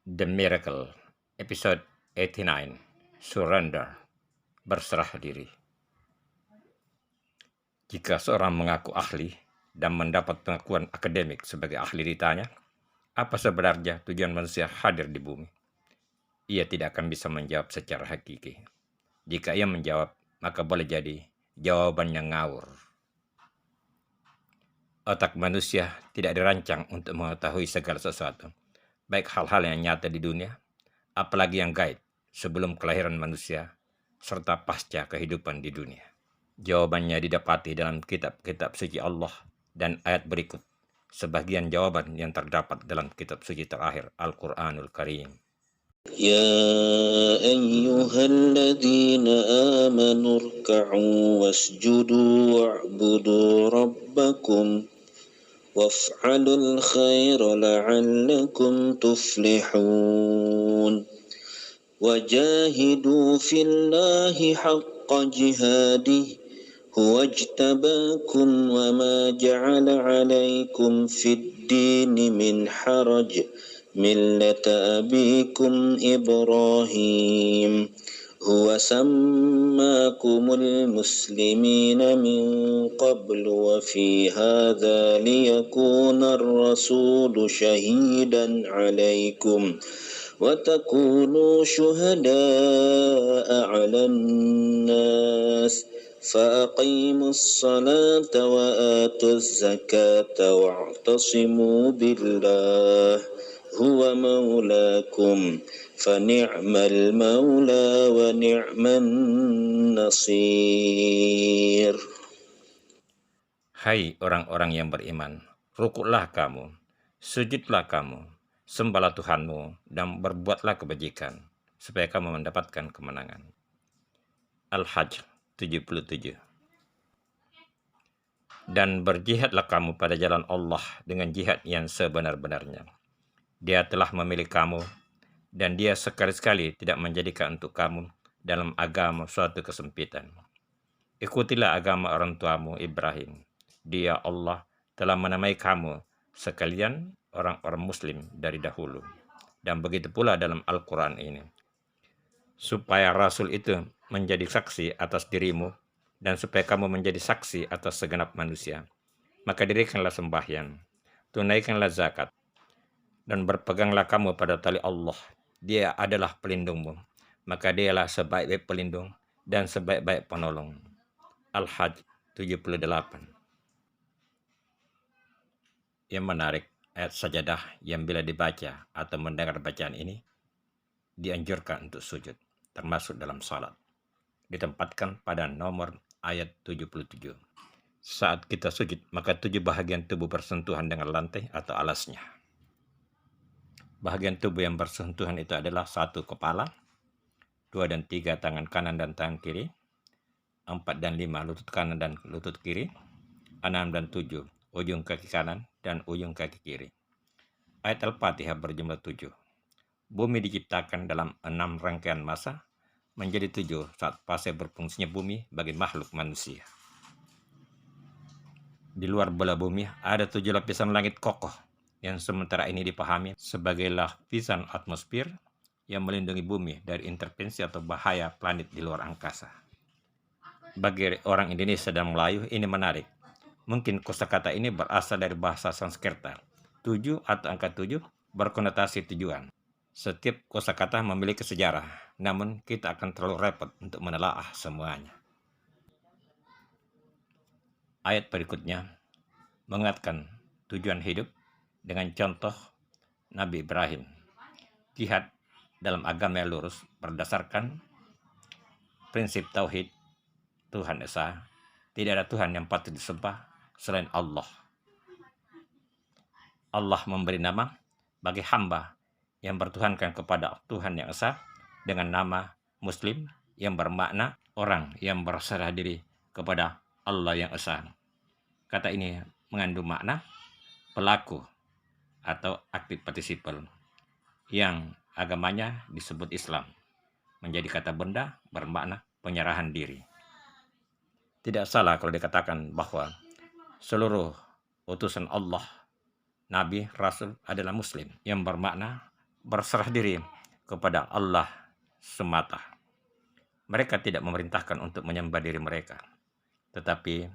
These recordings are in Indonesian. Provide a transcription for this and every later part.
The Miracle, episode 89, Surrender, berserah diri. Jika seorang mengaku ahli dan mendapat pengakuan akademik sebagai ahli ditanya, apa sebenarnya tujuan manusia hadir di bumi? Ia tidak akan bisa menjawab secara hakiki. Jika ia menjawab, maka boleh jadi jawabannya ngawur. Otak manusia tidak dirancang untuk mengetahui segala sesuatu, baik hal-hal yang nyata di dunia, apalagi yang gaib sebelum kelahiran manusia, serta pasca kehidupan di dunia. Jawabannya didapati dalam kitab-kitab suci Allah dan ayat berikut, sebagian jawaban yang terdapat dalam kitab suci terakhir Al-Quranul Karim. يا أيها الذين آمنوا اركعوا واسجدوا واعبدوا ربكم وافعلوا الخير لعلكم تفلحون وجاهدوا في الله حق جهاده هو اجتباكم وما جعل عليكم في الدين من حرج ملة أبيكم إبراهيم هو سماكم المسلمين من قبل وفي هذا ليكون الرسول شهيدا عليكم وتكونوا شهداء على الناس فأقيموا الصلاة وآتوا الزكاة واعتصموا بالله هو مولاكم فنعم المولى ونعم النصير. Hai orang-orang yang beriman, rukuklah kamu, sujudlah kamu, sembahlah Tuhanmu, dan berbuatlah kebajikan, supaya kamu mendapatkan kemenangan. Al-Hajj 77. Dan berjihadlah kamu pada jalan Allah dengan jihad yang sebenar-benarnya. Dia telah memilih kamu, dan dia sekali-sekali tidak menjadikan untuk kamu dalam agama suatu kesempitan. Ikutilah agama orang tuamu Ibrahim. Dia Allah telah menamai kamu sekalian orang-orang muslim dari dahulu. Dan begitu pula dalam Al-Quran ini. Supaya Rasul itu menjadi saksi atas dirimu, dan supaya kamu menjadi saksi atas segenap manusia. Maka dirikanlah sembahyang, tunaikanlah zakat, dan berpeganglah kamu pada tali Allah. Dia adalah pelindungmu, maka dialah sebaik-baik pelindung dan sebaik-baik penolong. Al-Hajj 78. Yang menarik, ayat sajadah yang bila dibaca atau mendengar bacaan ini, dianjurkan untuk sujud, termasuk dalam salat. Ditempatkan pada nomor ayat 77. Saat kita sujud, maka 7 bahagian tubuh bersentuhan dengan lantai atau alasnya. Bahagian tubuh yang bersentuhan itu adalah 1 kepala, 2 dan 3 tangan kanan dan tangan kiri, 4 dan 5 lutut kanan dan lutut kiri, 6 dan 7 ujung kaki kanan dan ujung kaki kiri. Ayat Al-Fatihah berjumlah 7. Bumi diciptakan dalam 6 rangkaian masa menjadi 7 saat fase berfungsinya bumi bagi makhluk manusia. Di luar bola bumi ada 7 lapisan langit kokoh yang sementara ini dipahami sebagai lapisan atmosfer yang melindungi bumi dari intervensi atau bahaya planet di luar angkasa. Bagi orang Indonesia dan Melayu ini menarik. Mungkin kosakata ini berasal dari bahasa Sanskerta. 7 atau angka 7 berkonotasi tujuan. Setiap kosakata memiliki sejarah, namun kita akan terlalu repot untuk menelaah semuanya. Ayat berikutnya mengingatkan tujuan hidup dengan contoh Nabi Ibrahim. Jihad dalam agama yang lurus berdasarkan prinsip tauhid Tuhan Esa. Tidak ada Tuhan yang patut disembah selain Allah. Allah memberi nama bagi hamba yang bertuhankan kepada Tuhan yang Esa dengan nama Muslim yang bermakna orang yang berserah diri kepada Allah yang Esa. Kata ini mengandung makna pelaku atau aktif partisipal yang agamanya disebut Islam. Menjadi kata benda bermakna penyerahan diri. Tidak salah kalau dikatakan bahwa seluruh utusan Allah, Nabi, Rasul adalah Muslim yang bermakna berserah diri kepada Allah semata. Mereka tidak memerintahkan untuk menyembah diri mereka, tetapi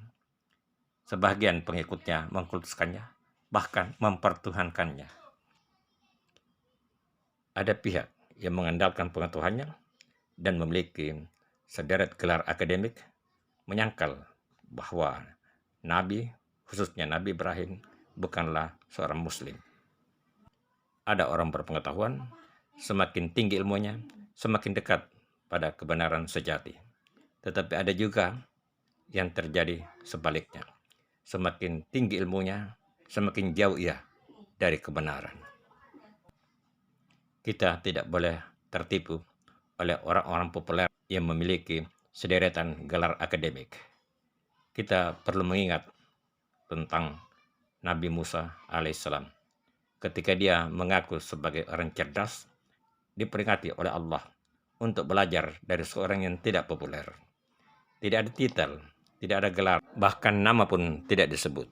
sebagian pengikutnya mengkultuskannya, bahkan mempertuhankannya. Ada pihak yang mengandalkan pengetahuannya dan memiliki sederet gelar akademik, menyangkal bahwa Nabi, khususnya Nabi Ibrahim, bukanlah seorang Muslim. Ada orang berpengetahuan, semakin tinggi ilmunya, semakin dekat pada kebenaran sejati. Tetapi ada juga yang terjadi sebaliknya. Semakin tinggi ilmunya, semakin jauh ia dari kebenaran. Kita tidak boleh tertipu oleh orang-orang populer yang memiliki sederetan gelar akademik. Kita perlu mengingat tentang Nabi Musa alaihissalam. Ketika dia mengaku sebagai orang cerdas, diperingati oleh Allah untuk belajar dari seorang yang tidak populer. Tidak ada titel, tidak ada gelar, bahkan nama pun tidak disebut.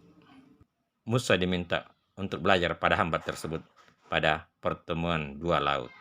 Musa diminta untuk belajar pada hamba tersebut pada pertemuan dua laut.